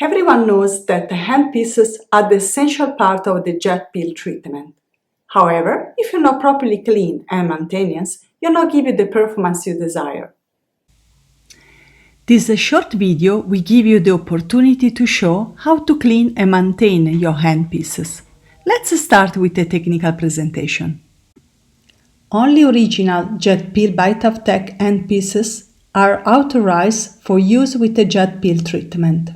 Everyone knows that the handpieces are the essential part of the jet peel treatment. However, if you're not properly clean and maintained, you'll not give you the performance you desire. This short video will give you the opportunity to show how to clean and maintain your handpieces. Let's start with a technical presentation. Only original jet peel by Tech handpieces are authorized for use with the jet peel treatment.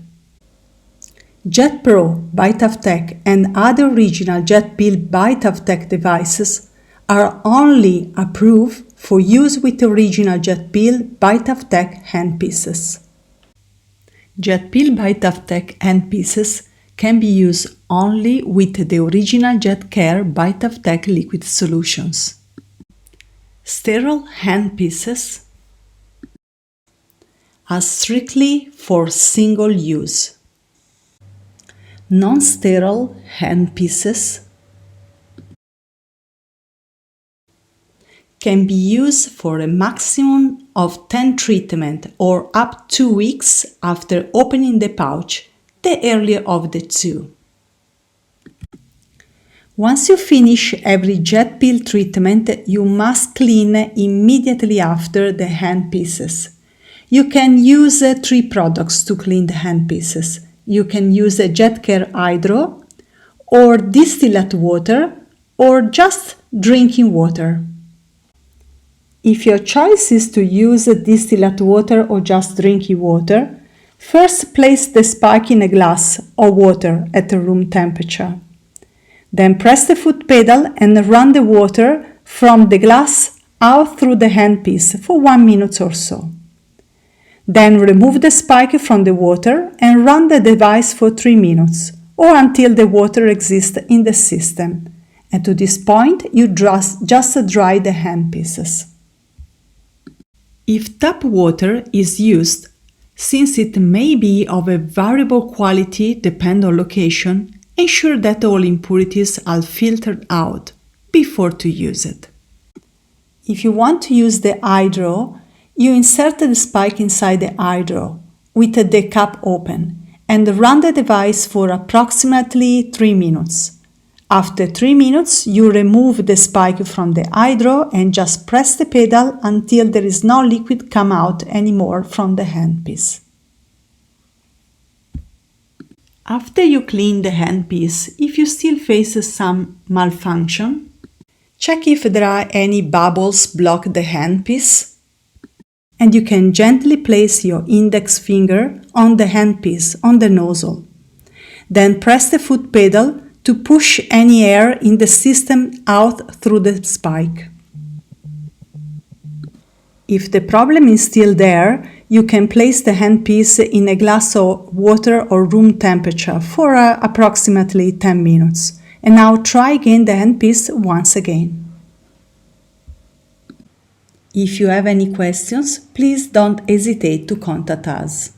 Jet Pro by Tech and other original jet peel by Tech devices are only approved for use with original jet peel by Tech handpieces. Jet peel by Tech handpieces can be used only with the original Jet Care by Tech liquid solutions. Sterile handpieces are strictly for single use. Non-sterile handpieces can be used for a maximum of 10 treatments or up to 2 weeks after opening the pouch, the earlier of the two. Once you finish every jet peel treatment, you must clean immediately after the handpieces. You can use 3 products to clean the handpieces. You can use a Jet Care Hydro, or distilled water, or just drinking water. If your choice is to use distilled water or just drinking water, first place the spike in a glass or water at room temperature. Then press the foot pedal and run the water from the glass out through the handpiece for 1 minute or so. Then remove the spike from the water and run the device for 3 minutes or until the water exists in the system. And to this point, you just dry the handpieces. If tap water is used, since it may be of a variable quality depending on location, ensure that all impurities are filtered out before to use it. If you want to use the hydro, you insert the spike inside the hydro with the cap open and run the device for approximately 3 minutes. After 3 minutes, you remove the spike from the hydro and just press the pedal until there is no liquid come out anymore from the handpiece. After you clean the handpiece, if you still face some malfunction, check if there are any bubbles block the handpiece, and you can gently place your index finger on the handpiece on the nozzle. Then press the foot pedal to push any air in the system out through the spike. If the problem is still there, you can place the handpiece in a glass of water or room temperature for approximately 10 minutes. And now try again the handpiece once again. If you have any questions, please don't hesitate to contact us.